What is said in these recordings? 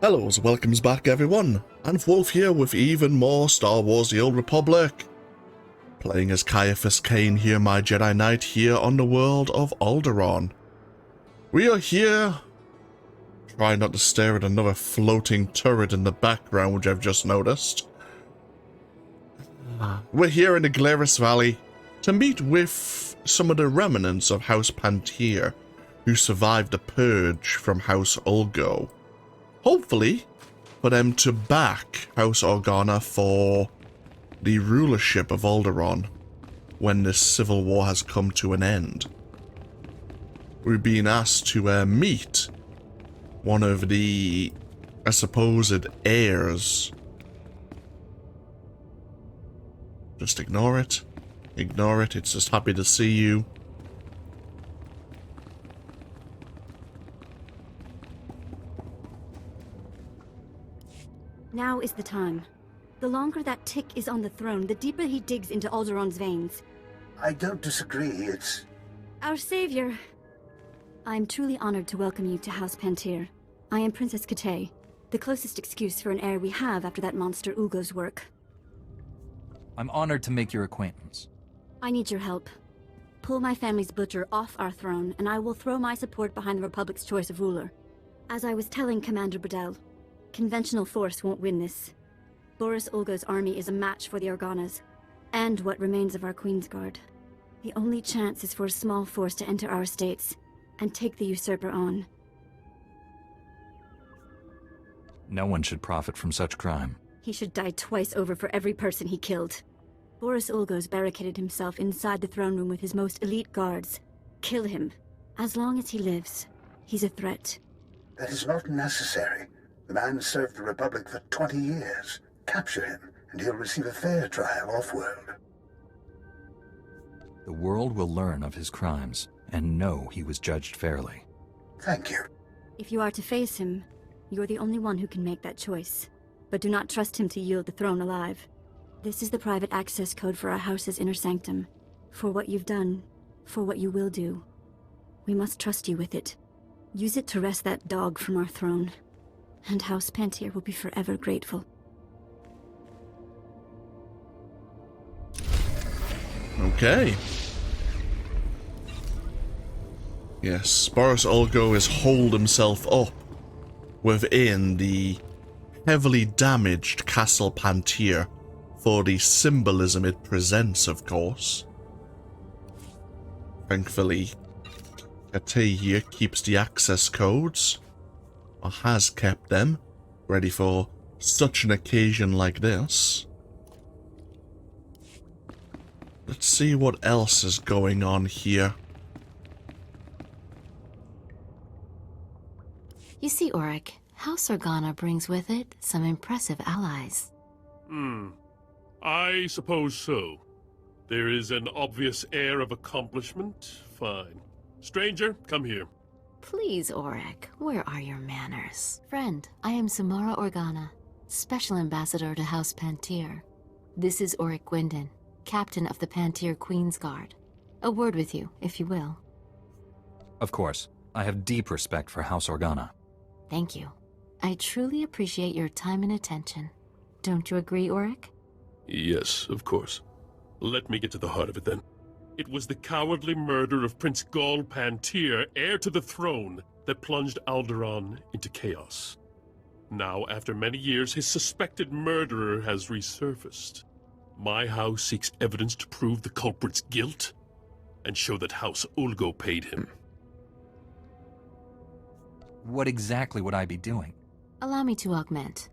Hello, welcomes back everyone, and Wolf here with even more Star Wars The Old Republic. Playing as Ciaphas Cain here, my Jedi Knight here on the world of Alderaan. We are here, trying not to stare at another floating turret in the background which I've just noticed. We're here in the Glarus Valley to meet with some of the remnants of House Panteer who survived the purge from House Ulgo. Hopefully, for them to back House Organa for the rulership of Alderaan when this civil war has come to an end. We're being asked to meet one of the supposed heirs. Just ignore it. Ignore it. It's just happy to see you. Now is the time. The longer that tick is on the throne, the deeper he digs into Alderaan's veins. I don't disagree, it's... Our savior. I am truly honored to welcome you to House Panteer. I am Princess Cain, the closest excuse for an heir we have after that monster Ulgo's work. I'm honored to make your acquaintance. I need your help. Pull my family's butcher off our throne, and I will throw my support behind the Republic's choice of ruler. As I was telling Commander Bradell, conventional force won't win this. Boris Ulgo's army is a match for the Organas, and what remains of our Queen's Guard. The only chance is for a small force to enter our states and take the Usurper on. No one should profit from such crime. He should die twice over for every person he killed. Boris Ulgo's barricaded himself inside the throne room with his most elite guards. Kill him. As long as he lives, he's a threat. That is not necessary. The man served the Republic for 20 years. Capture him, and he'll receive a fair trial off-world. The world will learn of his crimes, and know he was judged fairly. Thank you. If you are to face him, you're the only one who can make that choice. But do not trust him to yield the throne alive. This is the private access code for our house's inner sanctum. For what you've done, for what you will do. We must trust you with it. Use it to wrest that dog from our throne. And House Panteer will be forever grateful. Okay. Yes, Boris Ulgo has holed himself up within the heavily damaged Castle Panteer for the symbolism it presents, of course. Thankfully, Cain here keeps the access codes, or has kept them, ready for such an occasion like this. Let's see what else is going on here. You see, Auric, House Organa brings with it some impressive allies. I suppose so. There is an obvious air of accomplishment. Fine. Stranger, come here. Please, Auric, where are your manners? Friend, I am Samara Organa, Special Ambassador to House Panteer. This is Auric Gwendon, Captain of the Panteer Queen's Guard. A word with you, if you will. Of course, I have deep respect for House Organa. Thank you. I truly appreciate your time and attention. Don't you agree, Auric? Yes, of course. Let me get to the heart of it then. It was the cowardly murder of Prince Ghaul Panteer, heir to the throne, that plunged Alderaan into chaos. Now, after many years, his suspected murderer has resurfaced. My house seeks evidence to prove the culprit's guilt, and show that House Ulgo paid him. What exactly would I be doing? Allow me to augment.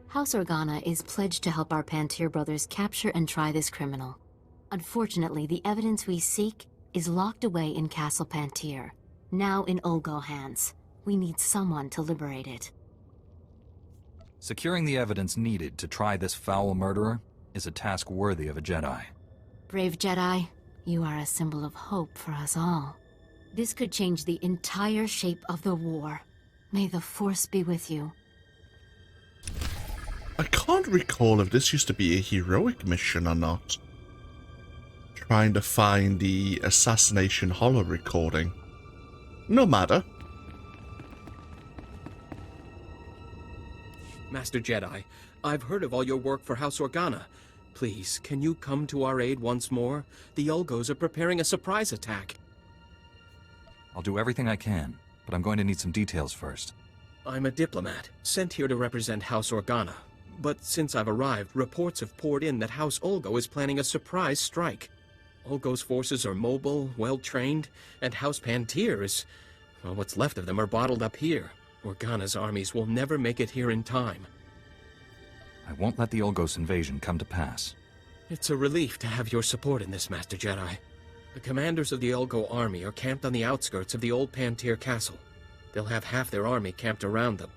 House Organa is pledged to help our Panteer brothers capture and try this criminal. Unfortunately, the evidence we seek is locked away in Castle Panteer, now in Ulgo hands. We need someone to liberate it. Securing the evidence needed to try this foul murderer is a task worthy of a Jedi. Brave Jedi, you are a symbol of hope for us all. This could change the entire shape of the war. May the Force be with you. I can't recall if this used to be a heroic mission or not. Trying to find the assassination holo recording. No matter. Master Jedi, I've heard of all your work for House Organa. Please, can you come to our aid once more? The Ulgos are preparing a surprise attack. I'll do everything I can, but I'm going to need some details first. I'm a diplomat, sent here to represent House Organa. But since I've arrived, reports have poured in that House Ulgo is planning a surprise strike. Ulgo's forces are mobile, well-trained, and House Panteer is... well, what's left of them are bottled up here. Organa's armies will never make it here in time. I won't let the Ulgos invasion come to pass. It's a relief to have your support in this, Master Jedi. The commanders of the Ulgo army are camped on the outskirts of the old Panteer castle. They'll have half their army camped around them.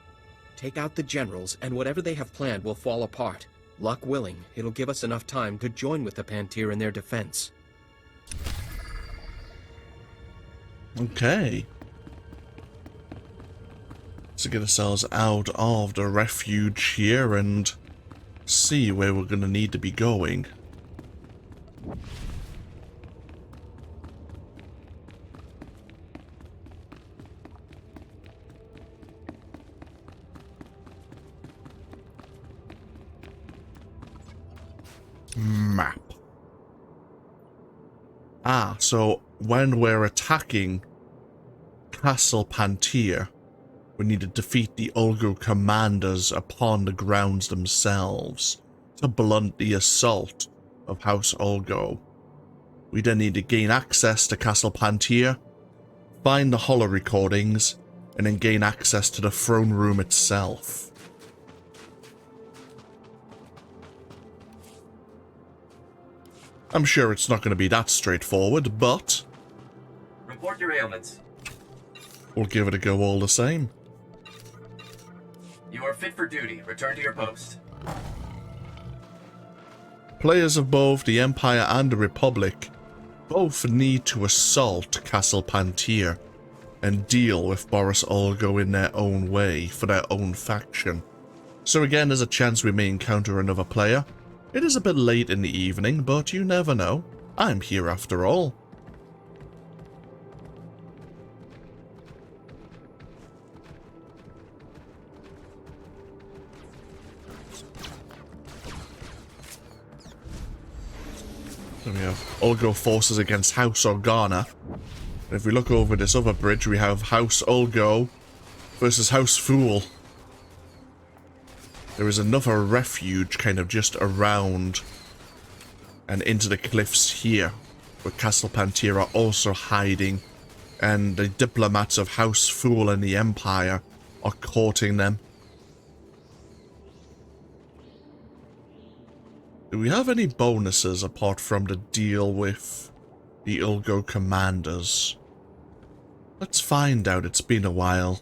Take out the generals, and whatever they have planned will fall apart. Luck willing, it'll give us enough time to join with the Panteer in their defense. Okay. To get ourselves out of the refuge here and see where we're going to need to be going. Map. So when we're attacking Castle Panteer, we need to defeat the Ulgo commanders upon the grounds themselves to blunt the assault of House Ulgo. We then need to gain access to Castle Panteer, find the holo recordings, and then gain access to the throne room itself. I'm sure it's not going to be that straightforward, but report your ailments. We'll give it a go all the same. You are fit for duty. Return to your post. Players of both the Empire and the Republic both need to assault Castle Panteer and deal with Boris Ulgo in their own way for their own faction. So again, there's a chance we may encounter another player. It is a bit late in the evening, but you never know. I'm here after all. So we have Ulgo forces against House Organa. And if we look over this other bridge, we have House Ulgo versus House Fool. There is another refuge kind of just around and into the cliffs here, where Castle Panteer are also hiding, and the diplomats of House Fool and the Empire are courting them. Do we have any bonuses apart from the deal with the Ulgo commanders? Let's find out, it's been a while.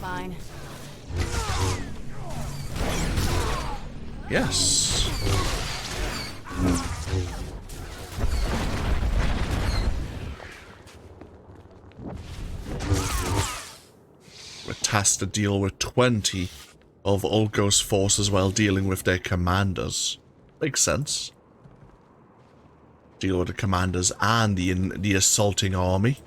Fine. Yes. We're tasked to deal with 20 of Ulgo's forces while dealing with their commanders. Makes sense. Deal with the commanders and the assaulting army.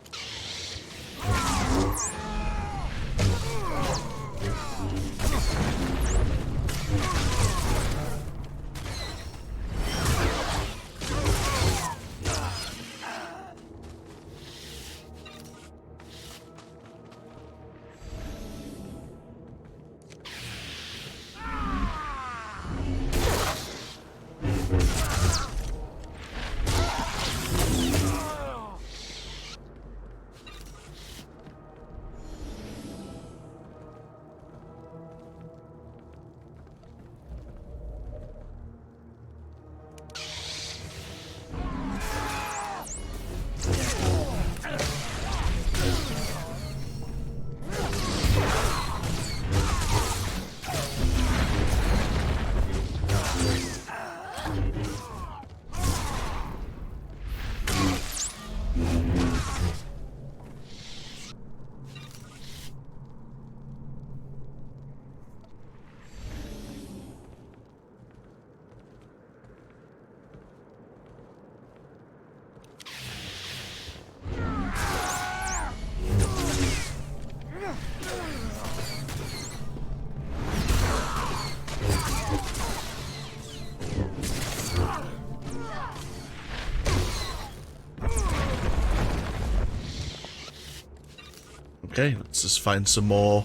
Okay, let's just find some more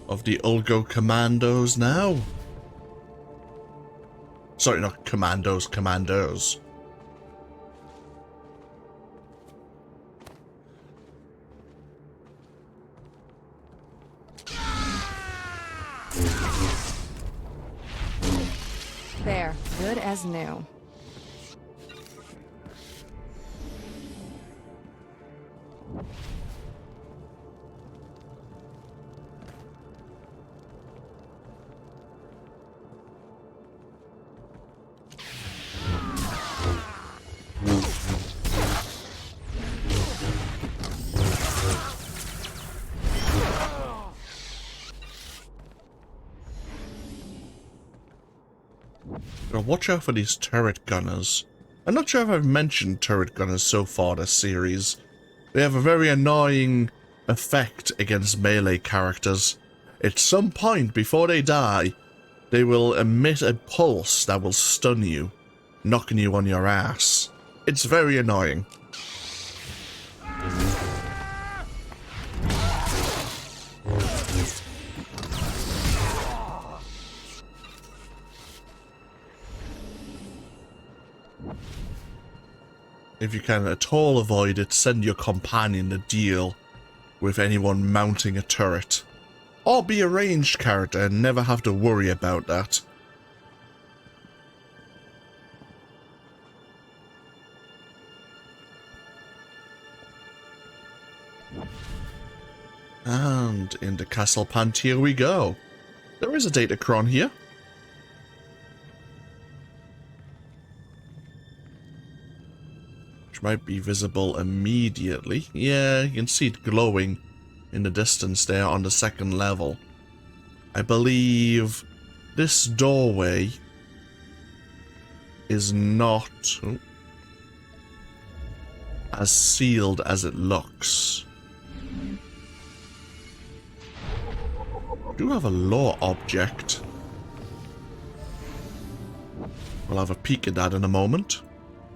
of the Ulgo commandos now. Sorry, not commandos, commandos. There, good as new. Gotta watch out for these turret gunners. I'm not sure if I've mentioned turret gunners so far this series. They have a very annoying effect against melee characters. At some point before they die, they will emit a pulse that will stun you, knocking you on your ass. It's very annoying. If you can at all avoid it, send your companion to deal with anyone mounting a turret. Or be a ranged character and never have to worry about that. And into Castle Panteer we go. There is a datachron here. Might be visible immediately. Yeah, you can see it glowing in the distance there on the second level. I believe this doorway is not as sealed as it looks. We do have a lore object. We'll have a peek at that in a moment.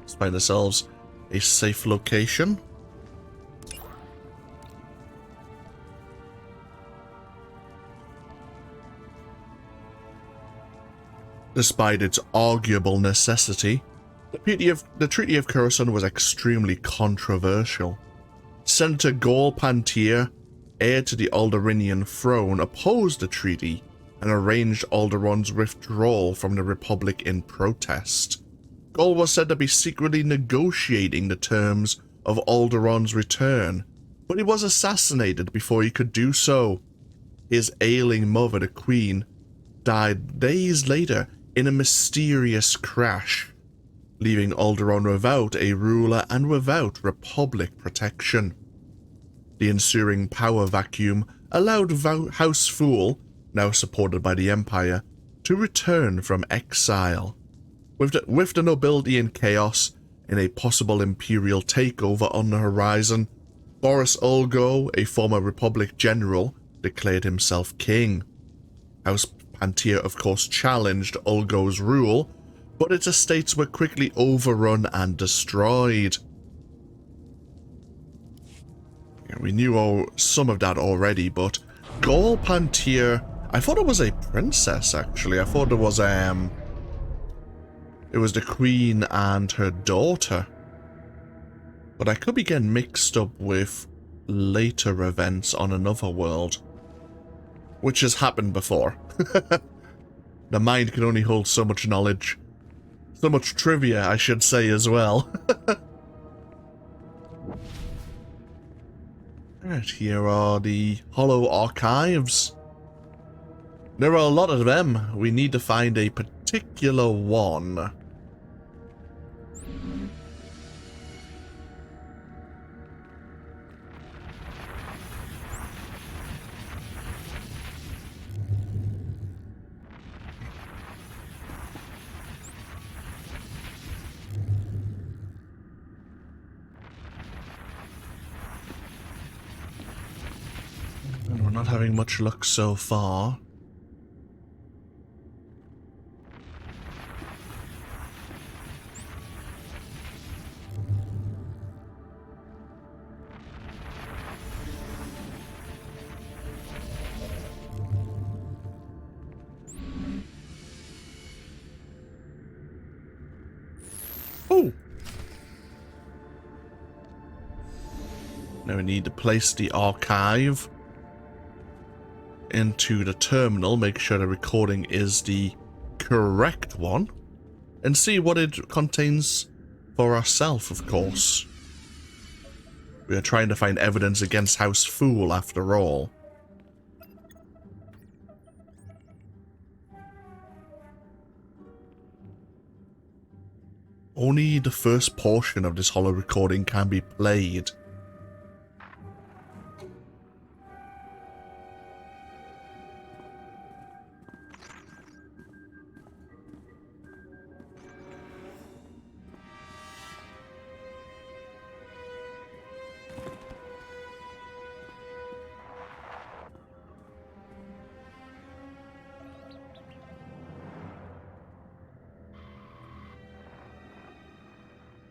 Let's find ourselves a safe location. Despite its arguable necessity, the Treaty of Coruscant was extremely controversial. Senator Gol Panteer, heir to the Alderaanian throne, opposed the treaty and arranged Alderaan's withdrawal from the Republic in protest. Gol was said to be secretly negotiating the terms of Alderaan's return, but he was assassinated before he could do so. His ailing mother, the Queen, died days later in a mysterious crash, leaving Alderaan without a ruler and without Republic protection. The ensuing power vacuum allowed House Fool, now supported by the Empire, to return from exile. With the nobility in chaos and a possible Imperial takeover on the horizon, Boris Ulgo, a former Republic general, declared himself king. House Panteer, of course, challenged Ulgo's rule, but its estates were quickly overrun and destroyed. Yeah, we knew some of that already, but Gol Panteer, I thought it was a princess, actually. I thought it was the Queen and her daughter. But I could be getting mixed up with later events on another world, which has happened before. The mind can only hold so much knowledge. So much trivia, I should say, as well. Alright, here are the Hollow Archives. There are a lot of them. We need to find a particular one. And we're not having much luck so far. Now we need to place the archive into the terminal, make sure the recording is the correct one, and see what it contains for ourselves, of course. We are trying to find evidence against House Fool, after all. Only the first portion of this holo recording can be played.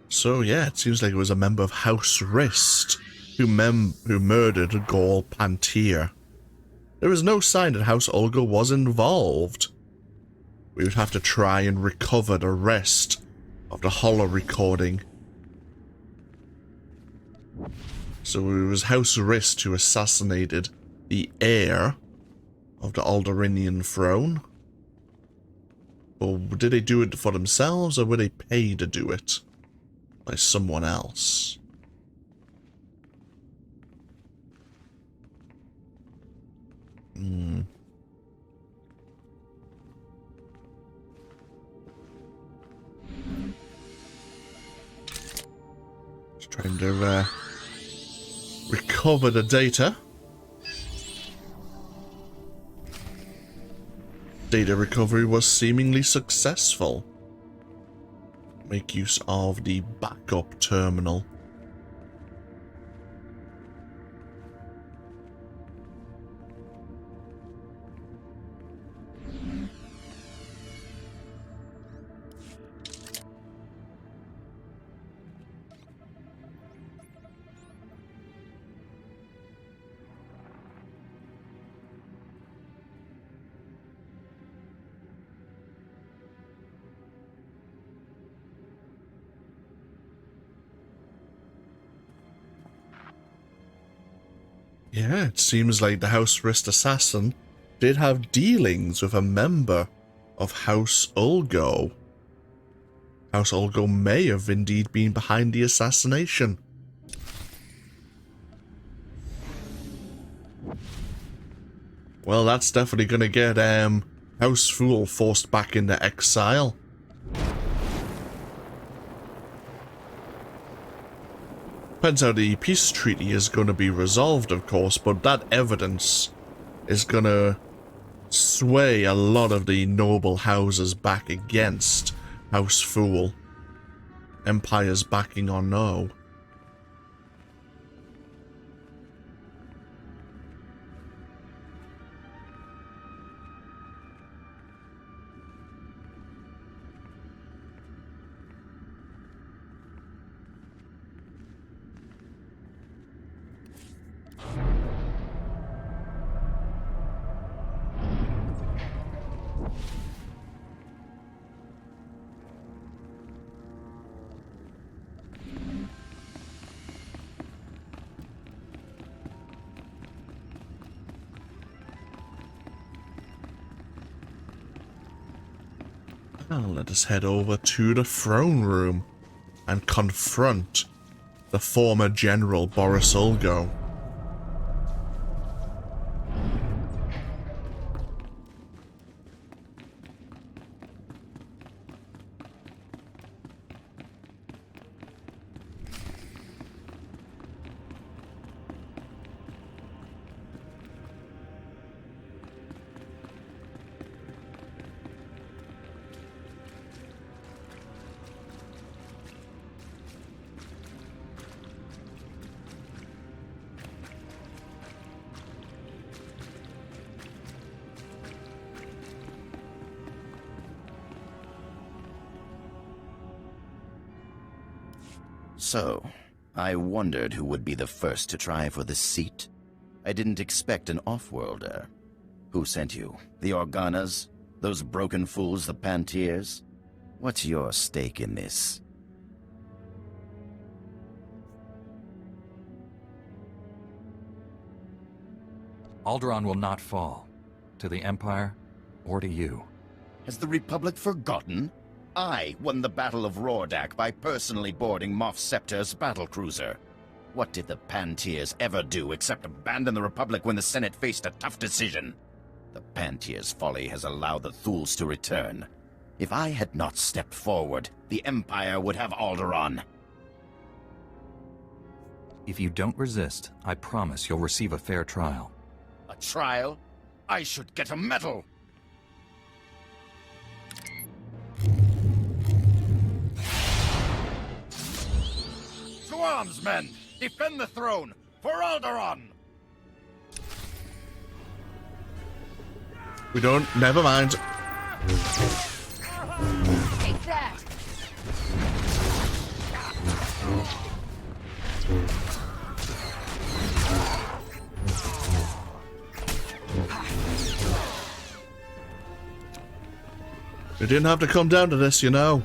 So yeah, it seems like it was a member of House Rist who murdered Gall Panteer. There is no sign that House Ulgo was involved. We would have to try and recover the rest of the holo recording. So it was House Rist who assassinated the heir of the Alderaanian throne. Or did they do it for themselves, or were they paid to do it by someone else? Just trying to recover the data. Data recovery was seemingly successful. Make use of the backup terminal. Yeah, it seems like the House Rist assassin did have dealings with a member of House Ulgo. House Ulgo may have indeed been behind the assassination. Well, that's definitely gonna get House Fool forced back into exile. Depends how the peace treaty is going to be resolved, of course, but that evidence is going to sway a lot of the noble houses back against House Fool. Empire's backing or no. Now let us head over to the throne room and confront the former General Boris Ulgo. So, I wondered who would be the first to try for this seat. I didn't expect an off-worlder. Who sent you? The Organas? Those broken fools, the Panteers? What's your stake in this? Alderaan will not fall. To the Empire, or to you. Has the Republic forgotten? I won the Battle of Rordak by personally boarding Moff Scepter's battlecruiser. What did the Panteers ever do except abandon the Republic when the Senate faced a tough decision? The Panteers' folly has allowed the Thuls to return. If I had not stepped forward, the Empire would have Alderaan. If you don't resist, I promise you'll receive a fair trial. A trial? I should get a medal! To arms, men! Defend the throne! For Alderaan! We don't. Never mind. Take that! We didn't have to come down to this, you know.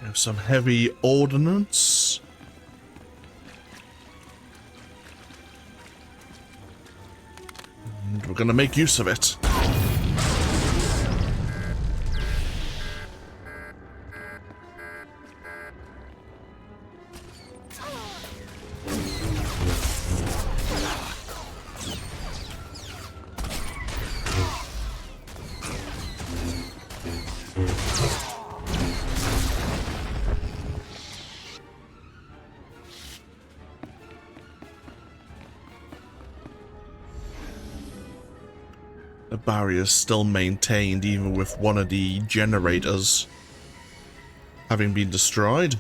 We have some heavy ordnance. And we're gonna make use of it. The barrier's still maintained even with one of the generators having been destroyed.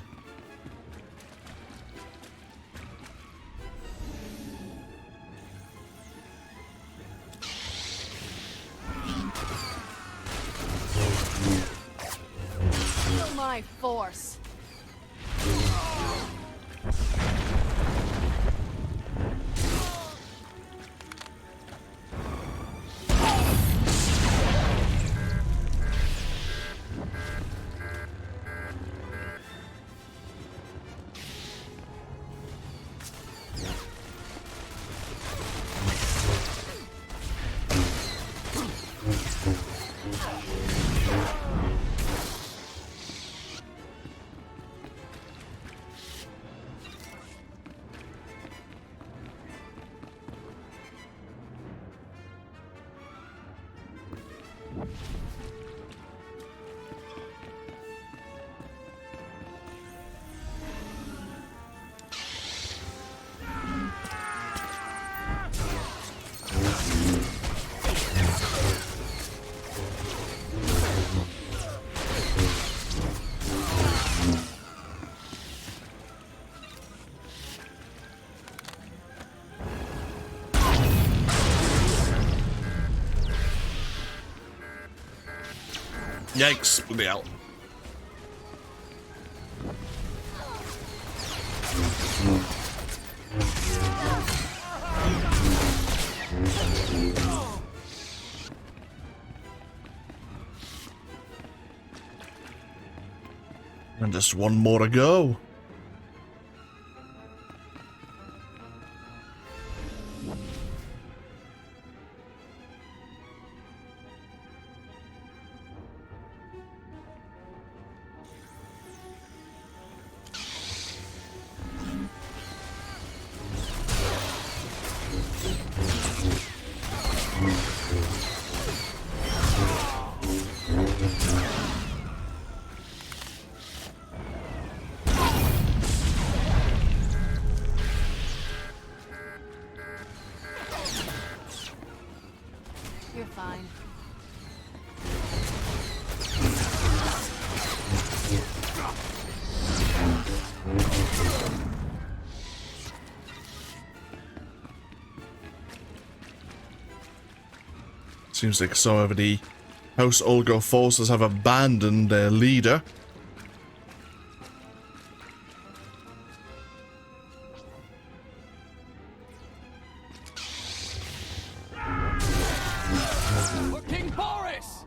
Feel my force. Yikes, with the out. And just one more to go. Seems like some of the House Ulgo forces have abandoned their leader. For King Boris!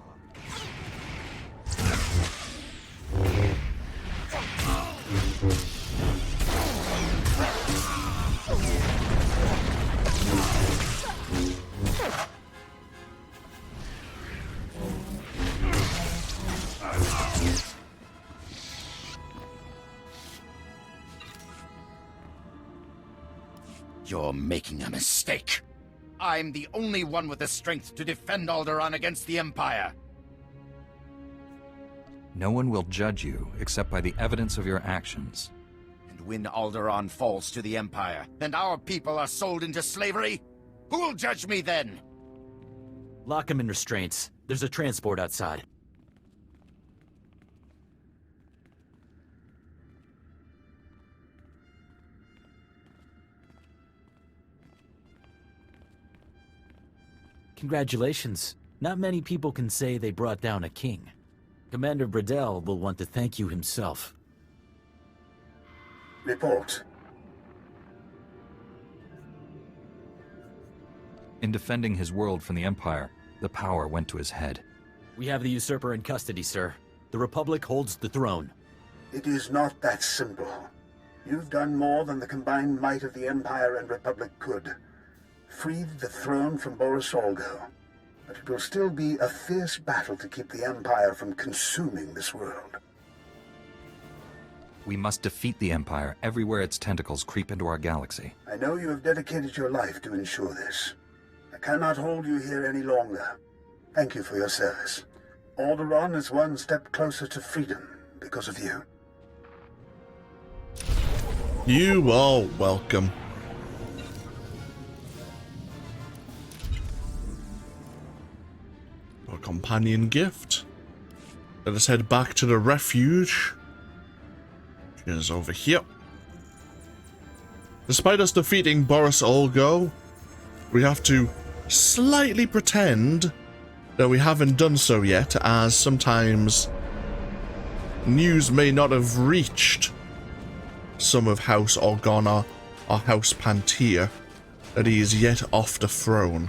You're making a mistake. I'm the only one with the strength to defend Alderaan against the Empire. No one will judge you except by the evidence of your actions. And when Alderaan falls to the Empire, and our people are sold into slavery, who will judge me then? Lock him in restraints. There's a transport outside. Congratulations. Not many people can say they brought down a king. Commander Bradell will want to thank you himself. Report. In defending his world from the Empire, the power went to his head. We have the Usurper in custody, sir. The Republic holds the throne. It is not that simple. You've done more than the combined might of the Empire and Republic could. Freed the throne from Boris Ulgo. But it will still be a fierce battle to keep the Empire from consuming this world. We must defeat the Empire everywhere its tentacles creep into our galaxy. I know you have dedicated your life to ensure this. I cannot hold you here any longer. Thank you for your service. Alderaan is one step closer to freedom because of you. You are welcome. A companion gift. Let us head back to the refuge. Which is over here. Despite us defeating Boris Ulgo, we have to slightly pretend that we haven't done so yet, as sometimes news may not have reached some of House Organa or House Panteer that he is yet off the throne.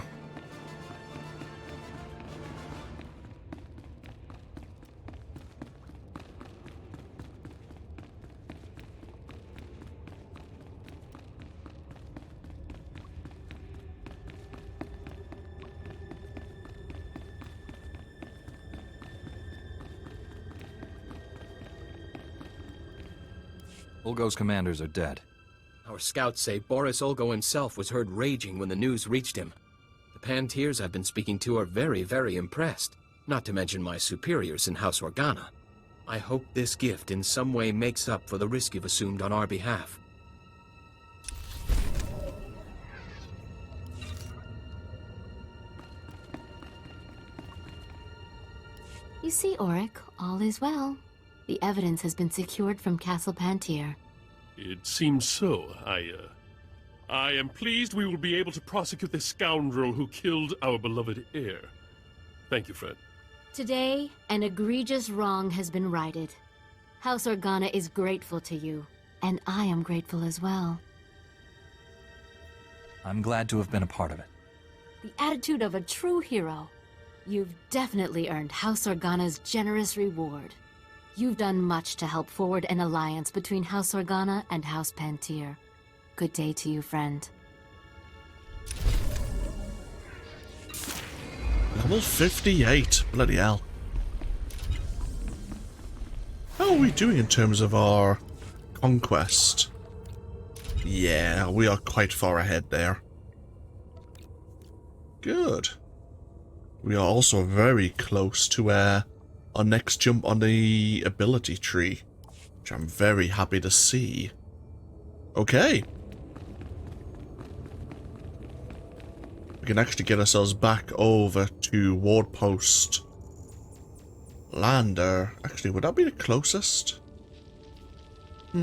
Ulgo's commanders are dead. Our scouts say Boris Ulgo himself was heard raging when the news reached him. The Panteers I've been speaking to are very, very impressed, not to mention my superiors in House Organa. I hope this gift in some way makes up for the risk you've assumed on our behalf. You see, Auric, all is well. The evidence has been secured from Castle Panteer. It seems so. I am pleased we will be able to prosecute the scoundrel who killed our beloved heir. Thank you, friend. Today, an egregious wrong has been righted. House Organa is grateful to you, and I am grateful as well. I'm glad to have been a part of it. The attitude of a true hero. You've definitely earned House Organa's generous reward. You've done much to help forward an alliance between House Organa and House Panteer. Good day to you, friend. Level 58. Bloody hell. How are we doing in terms of our conquest? Yeah, we are quite far ahead there. Good. We are also very close to our next jump on the ability tree, which I'm very happy to see. Okay. We can actually get ourselves back over to Ward Post Lander. Actually, would that be the closest? 6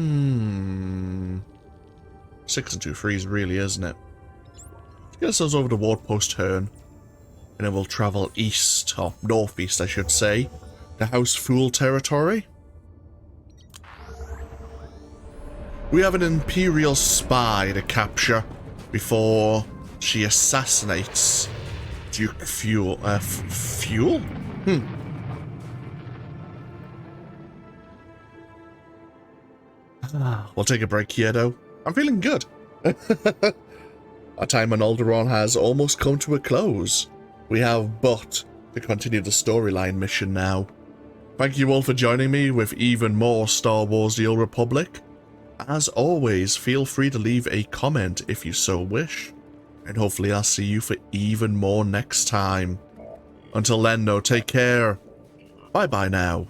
and 2 freeze, really, isn't it? Let's get ourselves over to Ward Post Hearn, and then we'll travel east, or northeast, I should say, to House Fool territory. We have an Imperial spy to capture before she assassinates Duke Fuel. Fuel? We'll take a break here, though. I'm feeling good. Our time on Alderaan has almost come to a close. We have but to continue the storyline mission now. Thank you all for joining me with even more Star Wars The Old Republic. As always, feel free to leave a comment if you so wish, and hopefully I'll see you for even more next time. Until then, though, take care. Bye-bye now.